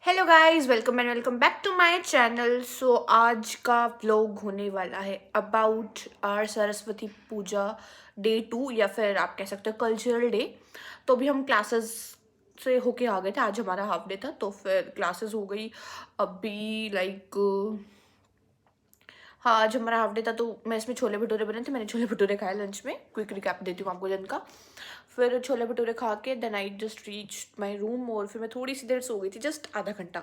Hello guys, welcome and welcome back to my channel. So आज का vlog होने वाला है about our Saraswati Puja day 2 या फिर आप कह सकते हो कल्चरल डे। तो अभी हम क्लासेस से होके आ गए थे। आज हमारा हाफ डे था तो फिर क्लासेस हो गई अभी हाँ, आज हमारा हाफ डे था तो मैं इसमें छोले भटूरे बने थे। मैंने छोले भटूरे खाए लंच में। क्विक रिकैप देती हूँ आपको दिन का। फिर छोले भटूरे खा के then I just reach my room और फिर मैं थोड़ी सी देर सो गई थी, जस्ट आधा घंटा।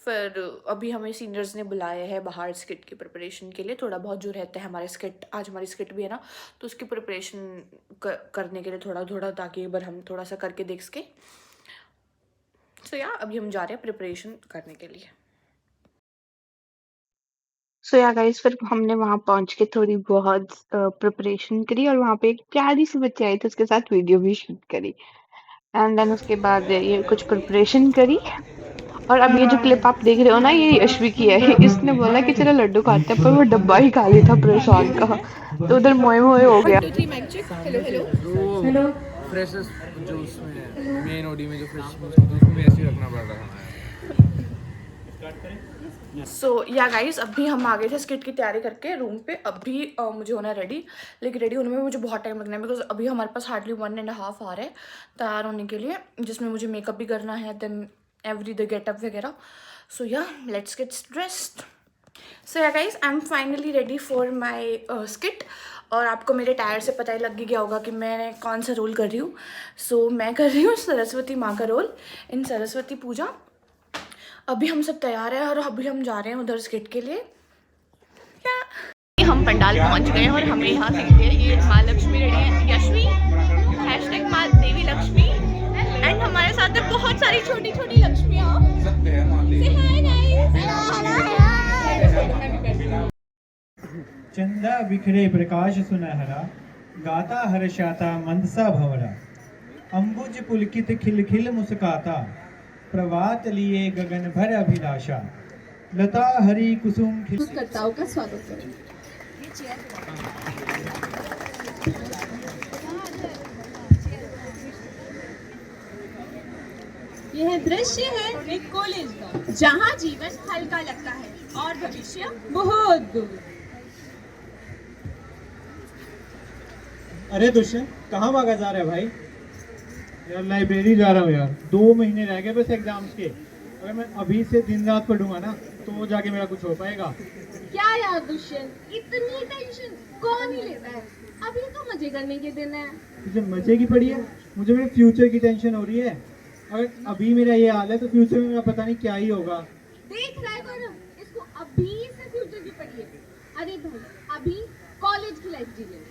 फिर अभी हमें सीनियर्स ने बुलाया है बाहर स्किट की प्रिपरेशन के लिए। थोड़ा बहुत जो रहता है हमारे स्किट, आज हमारी स्किट भी है ना, तो उसकी प्रिपरेशन करने के लिए थोड़ा थोड़ा, ताकि एक बार हम थोड़ा सा करके देख सके। सो या अभी हम जा रहे हैं प्रिपरेशन करने के लिए। सो या गाइस, फिर हमने वहाँ पहुँच के थोड़ी बहुत प्रिपरेशन करी और वहाँ पे एक प्यारी सी बच्ची आई थी, उसके साथ वीडियो भी शूट करी। एंड देन उसके बाद ये कुछ प्रिपरेशन करी। और अब ये जो क्लिप आप देख रहे हो ना, ये यशवी की है। इसने बोला कि चलो लड्डू खाते हैं, पर वो डब्बा ही खा लिया था प्रशांत का, तो उधर मोए मोए हो गया। 1 2 3 mike check. Hello hello hello. Freshers जो उसमें मेन ओडी में जो फ्रेश उसमें ऐसे ही रखना पड़ रहा है। सो या गाइस, अभी हम आ गए थे स्किट की तैयारी करके रूम पे। अभी मुझे होना है रेडी, लेकिन रेडी होने में मुझे बहुत टाइम लगना है बिकॉज अभी हमारे पास हार्डली 1.5 आवर है तैयार होने के लिए, जिसमें मुझे मेकअप भी करना है, देन एवरी द गेटअप वगैरह। सो या let's get dressed. So yeah guys, I am finally ready for my skit. और आपको मेरे टायर से पता ही लग ही गया होगा कि मैं कौन सा रोल कर रही हूँ। सो मैं कर रही हूँ सरस्वती माँ का रोल इन सरस्वती पूजा। अभी हम सब तैयार हैं और अभी हम जा रहे हैं उधर स्किट के लिए। हम पंडाल पहुंच गए और हमें यहाँ देखते हैं ये माँ लक्ष्मी रेडी है, यशवी हैशटैग माँ देवी लक्ष्मी। एंड हमारे साथ है बहुत सारी छोटी छोटी लक्ष्मियाँ। चंदा बिखरे प्रकाश सुनहरा, गाता हर्षाता मंदसा भंवरा। अंबुज पुलकित खिल खिल मुस्काता, प्रभात लिए गगन भर अभिलाषा। लता हरि कुसुम कर्ताओं का स्वागत करें। यह दृश्य है एक कॉलेज का, जहाँ जीवन हल्का लगता है और भविष्य बहुत दूर। अरे दुष्यंत, कहाँ भागा जा रहा है भाई? यार लाइब्रेरी जा रहा हूँ यार, 2 महीने रह गए बस एग्जाम्स के। अगर मैं अभी से दिन रात पढ़ूंगा ना तो जाके मेरा कुछ हो पाएगा। क्या यार दुष्यंत, इतनी टेंशन कौन ही लेता है? अभी तो मजे करने के दिन है। तुझे मजे की पड़ी है, मुझे मेरे फ्यूचर की टेंशन हो रही है। अगर अभी मेरा ये हाल है तो फ्यूचर में मेरा पता नहीं क्या ही होगा। देख रहा है कौन? इसको अभी से फ्यूचर की पड़ी है। अरे भाई, अभी कॉलेज की लाइफ जी ले।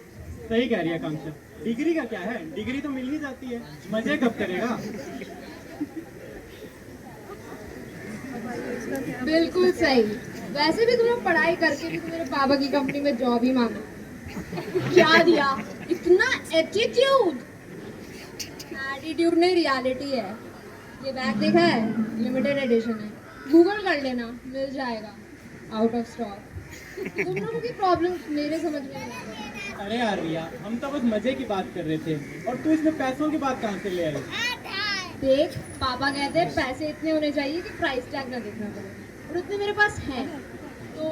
सही कह रही है आकांक्षा, डिग्री का क्या है, डिग्री तो मिल ही जाती है, मजे कब करेगा? बिल्कुल सही। वैसे भी तुम्हें पढ़ाई करके भी मेरे पापा की कंपनी में जॉब ही मांगा। क्या दिया? इतना एटीट्यूड। एटीट्यूड नहीं, रियलिटी है। ये बैग देखा है? लिमिटेड एडिशन है, गूगल कर लेना, मिल जाएगा। Out of stock. तुम लोगों की प्रॉब्लम मेरे समझ में नहीं आ रही। अरे यार रिया, हम तो बस मजे की बात कर रहे थे और तू इसमें पैसों की बात कहाँ से ले आई? देख, पापा कहते हैं पैसे इतने होने चाहिए कि प्राइस टैग ना देखना पड़े, और उतने मेरे पास हैं। तो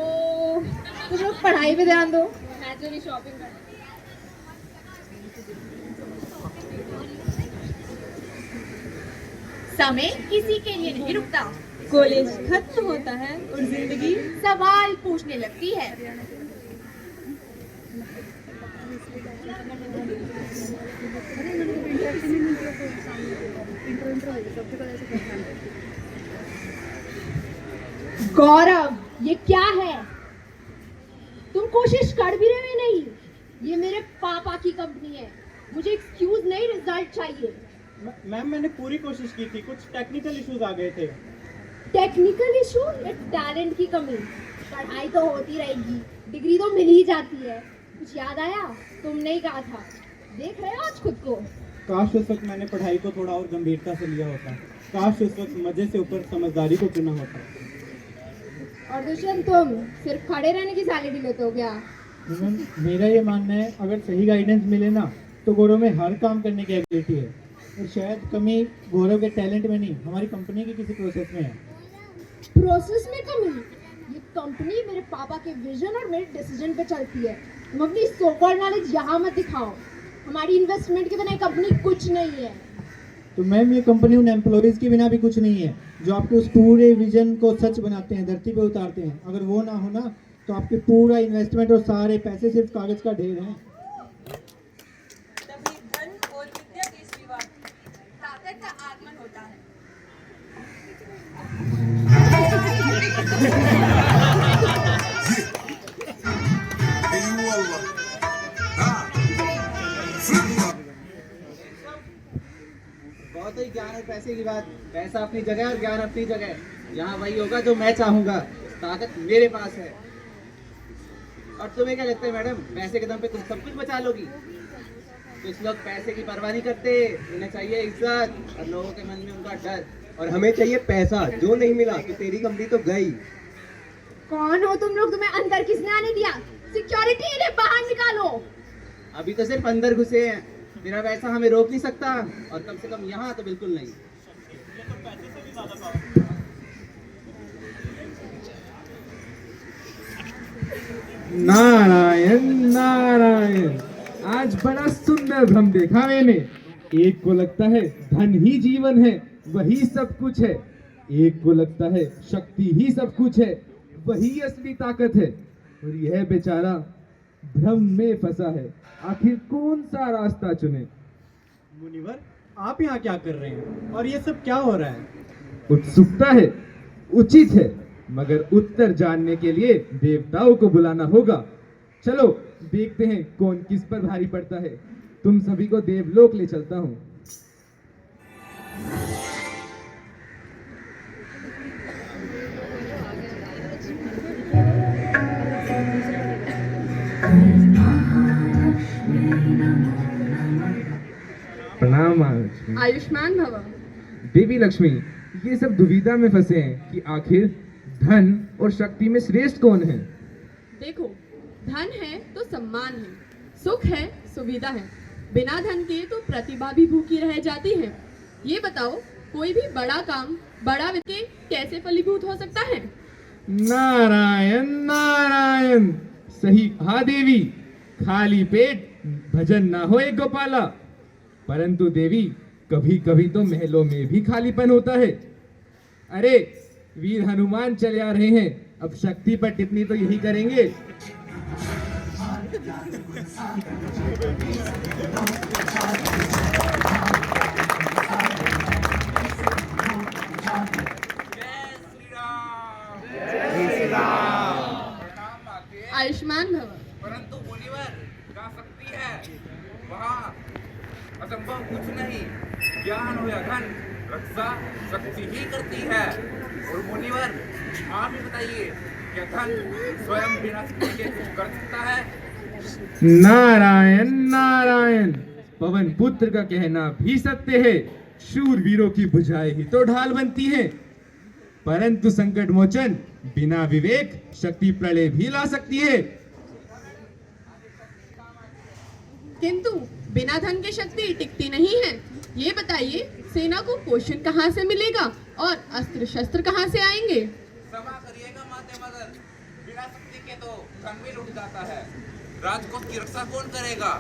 तुम लोग पढ़ाई पे ध्यान दो, मैं चली शॉपिंग करने। समय किसी के लिए नहीं रुकता। कॉलेज खत्म होता है और जिंदगी सवाल पूछने लगती है। गौरव, ये क्या है? तुम कोशिश कर भी रहे हो नहीं? ये मेरे पापा की कंपनी है, मुझे एक्सक्यूज नहीं, रिजल्ट चाहिए। मैम मैंने पूरी कोशिश की थी, कुछ टेक्निकल इश्यूज आ गए थे। टेक्निकल इशू या टैलेंट की कमी? पढ़ाई तो होती रहेगी, डिग्री तो मिल ही जाती है। कुछ याद आया? तुमने ही कहा था। देख रहे हो आज खुद को? काश उस वक्त मैंने पढ़ाई को थोड़ा और गंभीरता से लिया होता। काश उस वक्त मजे से ऊपर समझदारी को चुना होता। और दुष्यंत, तुम सिर्फ खड़े रहने की सैलरी लेते हो क्या? मैम मेरा ये मानना है, अगर सही गाइडेंस मिले ना तो गौरव में हर काम करने की एबिलिटी है। और शायद कमी गौरव के टैलेंट में नहीं, हमारी कंपनी के किसी प्रोसेस में है। प्रोसेस में कमी? ये कंपनी मेरे पापा के विजन और मेरे डिसीजन पे चलती है। तुम अपनी सो कॉल्ड नॉलेज यहाँ मत दिखाओ। हमारी इन्वेस्टमेंट के बिना ये कंपनी कुछ नहीं है। तो मैम ये कंपनी उन एम्प्लॉयज़ के बिना भी कुछ नहीं है जो आपके उस पूरे विजन को सच बनाते हैं, धरती पे उतारते हैं। अगर वो ना हो ना तो आपके पूरा इन्वेस्टमेंट और सारे पैसे सिर्फ कागज का ढेर हैं। तभी धन और विद्या के सिवा ताकत का आगमन होता है। बहुत ही ज्ञान और पैसे की बात। पैसा अपनी जगह और ज्ञान अपनी जगह। यहाँ वही होगा जो मैं चाहूंगा। ताकत मेरे पास है। और तुम्हें क्या लगता है मैडम, पैसे के दम पे तुम सब कुछ बचा लोगी? कुछ लोग पैसे की परवाह नहीं करते, उन्हें चाहिए इज्जत और लोगों के मन में उनका डर। और हमें चाहिए पैसा। जो नहीं मिला तो तेरी कंपनी तो गई। कौन हो तुम लोग? तुम्हें अंदर किसने आने दिया? सिक्योरिटी, इन्हें बाहर निकालो। अभी तो सिर्फ अंदर घुसे हैं, मेरा पैसा हमें रोक नहीं सकता, और कम से कम यहाँ तो बिल्कुल नहीं। नारायण नारायण, आज बड़ा सुंदर भ्रम देखा मैंने। एक को लगता है धन ही जीवन है, वही सब कुछ है। एक को लगता है शक्ति ही सब कुछ है, वही असली ताकत है। और यह बेचारा भ्रम में फंसा है। आखिर कौन सा रास्ता चुने? मुनिवर, आप यहाँ क्या कर रहे हैं और ये सब क्या हो रहा है? उत्सुकता है, उचित है, मगर उत्तर जानने के लिए देवताओं को बुलाना होगा। चलो देखते हैं कौन किस पर भारी पड़ता है। तुम सभी को देवलोक ले चलता हूँ। प्रणाम महालक्ष्मी। आयुष्मान भव। देवी लक्ष्मी, ये सब दुविधा में फंसे हैं कि आखिर धन और शक्ति में श्रेष्ठ कौन है? देखो, धन है तो सम्मान है, सुख है, सुविधा है। बिना धन के तो प्रतिभा भी भूखी रह जाती है। ये बताओ, कोई भी बड़ा काम बड़ा वित्त कैसे फलीभूत हो सकता है? नारायण नारायण, सही कहा देवी। खाली पेट भजन ना होए गोपाला। परंतु देवी, कभी कभी तो महलों में भी खालीपन होता है। अरे वीर हनुमान चले आ रहे हैं, अब शक्ति पर टिप्पणी तो यही करेंगे। आयुष्मान भव। परंतु मुनिवर, जा सकती है वहाँ असंभव कुछ नहीं। ज्ञान हो या धन, रक्षा शक्ति ही करती है। और मुनिवर, आप ही बताइए, क्या धन स्वयं बिना शक्ति के कुछ कर सकता है? नारायण नारायण, पवन पुत्र का कहना भी सत्य है। शूरवीरों की भुजाएं ही तो ढाल बनती हैं। परंतु संकट मोचन बिना विवेक शक्ति प्रलय भी ला सकती है। किंतु बिना धन के शक्ति टिकती नहीं है। ये बताइए, सेना को पोषण कहाँ से मिलेगा और अस्त्र शस्त्र कहाँ से आएंगे? क्षमा करिएगा माते मदर, बिना शक्ति के तो धन भी लुट जाता है। राजकोट की रक्षा कौन करेगा?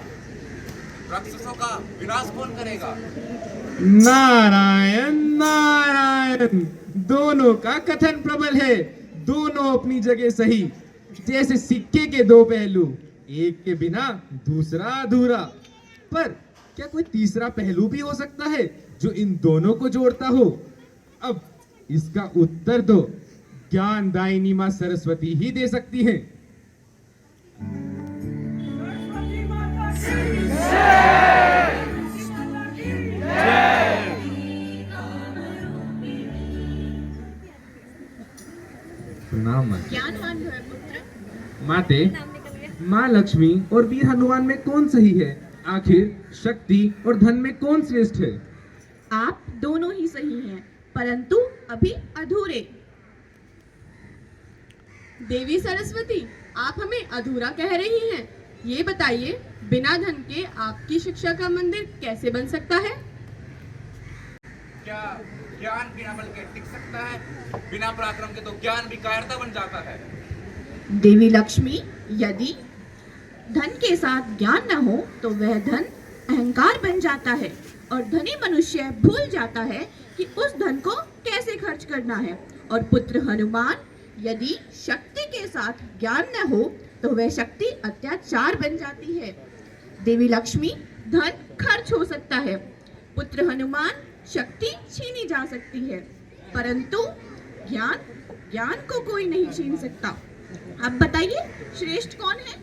राक्षसों का विनाश कौन करेगा? नारायण नारायण, दोनों का कथन प्रबल है। दोनों अपनी जगह सही, जैसे सिक्के के दो पहलू, एक के बिना दूसरा अधूरा। पर क्या कोई तीसरा पहलू भी हो सकता है जो इन दोनों को जोड़ता हो? अब इसका उत्तर तो ज्ञानदायिनी मां सरस्वती ही दे सकती है। प्रणाम मां। ज्ञानवान भव पुत्र। माते, माँ लक्ष्मी और वीर हनुमान में कौन सही है? आखिर शक्ति और धन में कौन श्रेष्ठ है? आप दोनों ही सही हैं, परंतु अभी अधूरे। देवी सरस्वती, आप हमें अधूरा कह रही हैं। ये बताइए, बिना धन के आपकी शिक्षा का मंदिर कैसे बन सकता है? क्या ज्ञान बिना बल के टिक सकता है, बिना पराक्रम के तो ज्ञान भी कायरता बन जाता है। देवी लक्ष्मी, यदि धन के साथ ज्ञान न हो तो वह धन अहंकार बन जाता है और धनी मनुष्य भूल जाता है कि उस धन को कैसे खर्च करना है। और पुत्र हनुमान, यदि शक्ति के साथ ज्ञान न हो तो वह शक्ति अत्याचार बन जाती है। देवी लक्ष्मी, धन खर्च हो सकता है, पुत्र हनुमान, शक्ति छीनी जा सकती है, परंतु ज्ञान को कोई नहीं छीन सकता। अब बताइए श्रेष्ठ कौन है?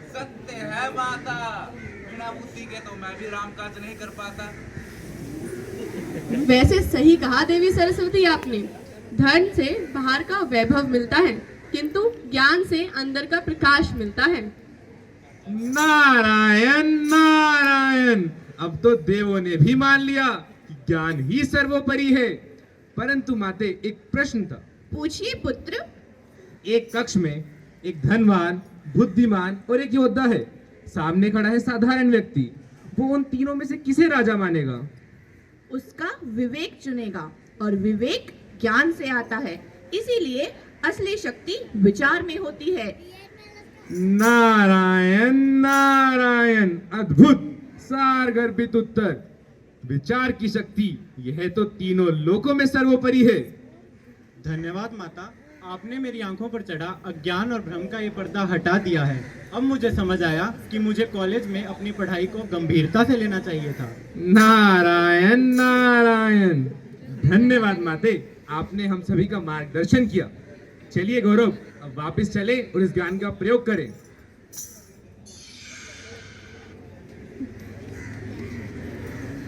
सत्य है माता, बिना बुद्धि के तो मैं भी राम काज नहीं कर पाता। वैसे सही कहा देवी सरस्वती आपने। धन से बाहर का वैभव मिलता है, किंतु ज्ञान से अंदर का प्रकाश मिलता है। नारायण नारायण, अब तो देवों ने भी मान लिया कि ज्ञान ही सर्वोपरि है। परंतु माते, एक प्रश्न था। पूछिए पुत्र। एक कक्ष में एक धनवान, बुद्धिमान और एक योद्धा है। सामने खड़ा है साधारण व्यक्ति। वो उन तीनों में से किसे राजा मानेगा? उसका विवेक चुनेगा, और विवेक ज्ञान से आता है। इसीलिए असली शक्ति विचार में होती है। नारायण नारायण, अद्भुत सारगर्भित उत्तर। विचार की शक्ति यह तो तीनों लोकों में सर्वोपरि है। धन्यवाद माता, आपने मेरी आंखों पर चढ़ा अज्ञान और भ्रम का ये पर्दा हटा दिया है। अब मुझे समझ आया कि मुझे कॉलेज में अपनी पढ़ाई को गंभीरता से लेना चाहिए था। नारायण नारायण, धन्यवाद माते, आपने हम सभी का मार्गदर्शन किया। चलिए गौरव, अब वापस चले और इस ज्ञान का प्रयोग करें।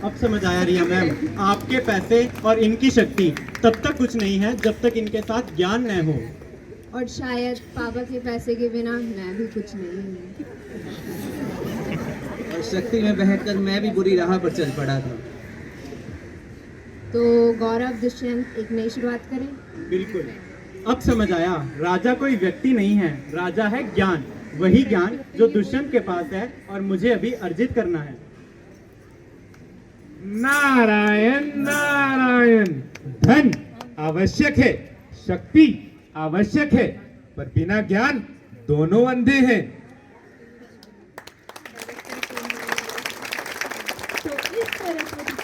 अब समझ आया रिया मैम, आपके पैसे और इनकी शक्ति तब तक कुछ नहीं है जब तक इनके साथ ज्ञान न हो। और शायद पापा के पैसे के बिना मैं भी कुछ नहीं हूँ। और शक्ति में बहकर मैं भी बुरी राह पर चल पड़ा था। तो गौरव, दुष्यंत, एक नई शुरुआत करें। बिल्कुल, अब समझ आया, राजा कोई व्यक्ति नहीं है, राजा है ज्ञान। वही ज्ञान जो दुष्यंत के पास है और मुझे अभी अर्जित करना है। नारायण नारायण, धन आवश्यक है, शक्ति आवश्यक है, पर बिना ज्ञान दोनों अंधे हैं। तो इस सरस्वती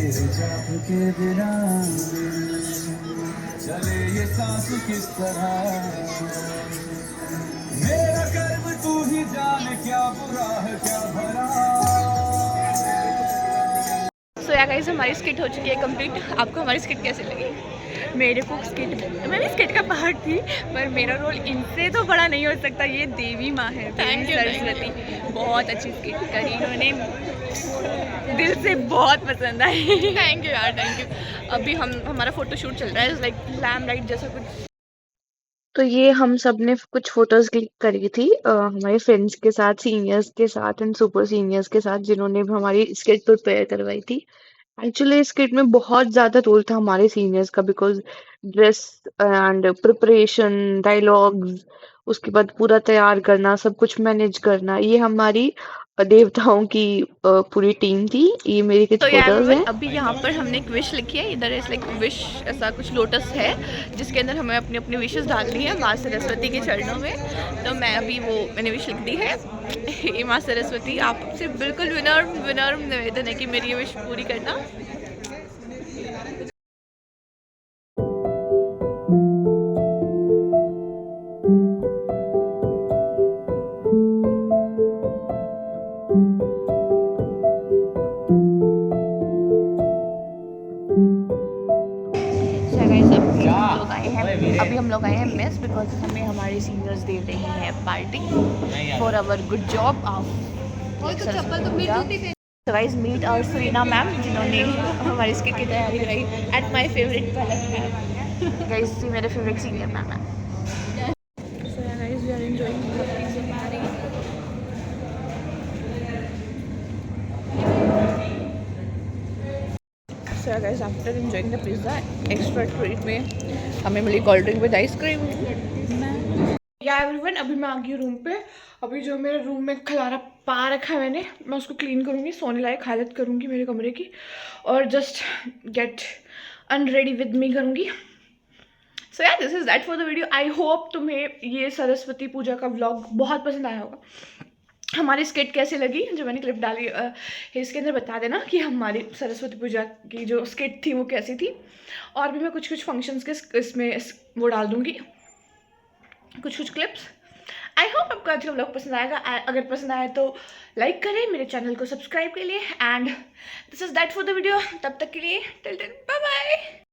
पूजा का के बिना चले ये सांस किस तरह, मेरा कर्म तू ही जाने, क्या बुरा है क्या भला। सो या गाइस, हमारी स्किट हो चुकी है कंप्लीट। आपको हमारी स्किट कैसी लगी? मेरे को स्किट, मैं भी स्किट का पार्ट थी, पर मेरा रोल इनसे तो बड़ा नहीं हो सकता। ये देवी माँ है, देवी सरस्वती। बहुत अच्छी स्किट करी इन्होंने, दिल से बहुत पसंद आई। थैंक यू यार, थैंक यू। अभी हमारा फोटो शूट चल रहा है, लाइक ग्लैम लाइट जैसा कुछ। तो ये हम सब ने कुछ फोटोज क्लिक करी थी हमारे फ्रेंड्स के साथ, सीनियर्स के साथ एंड सुपर सीनियर्स के साथ, जिन्होंने भी हमारी स्किट प्रिपेयर करवाई थी। एक्चुअली स्किट में बहुत ज़्यादा रोल था हमारे सीनियर्स का, because dress and preparation, dialogues, उसके बाद पूरा तैयार करना, सब कुछ मैनेज करना, ये हमारी देवताओं की पूरी टीम थी। ये मेरी कुछ फोटोज हैं। अभी यहाँ पर हमने एक विश लिखी है, इधर इस लाइक विश ऐसा कुछ लोटस है जिसके अंदर हमें अपनी अपनी विशेस डालनी है माँ सरस्वती के चरणों में। तो मैं अभी वो मैंने विश लिख दी है। हे माँ सरस्वती, आपसे बिल्कुल विनम्र निवेदन है कि मेरी ये विश पूरी करना। अभी हम लोग आए हैं मेस, बिकॉज हमें हमारे सीनियर्स दे रहे हैं party for our good job. तो गाइस, मीट और सुरीना मैम, जिन्होंने हमारी स्किट की तैयारी कराई, at my favourite Palak ma'am. Guys ये मेरे फेवरेट सीनियर मैम है। So yeah guys, we are enjoying the pizza party. So yeah guys, after enjoying the pizza, extra treat में हमें मिली कोल्ड ड्रिंक विद आइसक्रीम। या everyone, अभी मैं आ गई room पे। अभी जो मेरे रूम में खलारा पा रखा है मैंने, मैं उसको क्लीन करूँगी, सोने लायक हालत करूँगी मेरे कमरे की, और just get unready with me करूँगी। सो यार this is that for the video. I hope तुम्हें ये सरस्वती पूजा का व्लॉग बहुत पसंद आया होगा। हमारी स्किट कैसी लगी जो मैंने क्लिप डाली है, इसके अंदर बता देना कि हमारी सरस्वती पूजा की जो स्किट थी वो कैसी थी। और भी मैं कुछ कुछ फंक्शंस के इसमें वो डाल दूँगी, कुछ कुछ क्लिप्स। आई होप आपको आज का व्लॉग पसंद आएगा। अगर पसंद आया तो लाइक करें, मेरे चैनल को सब्सक्राइब के लिए। And this is that for the video. तब तक के लिए टिल देन बाय बाय।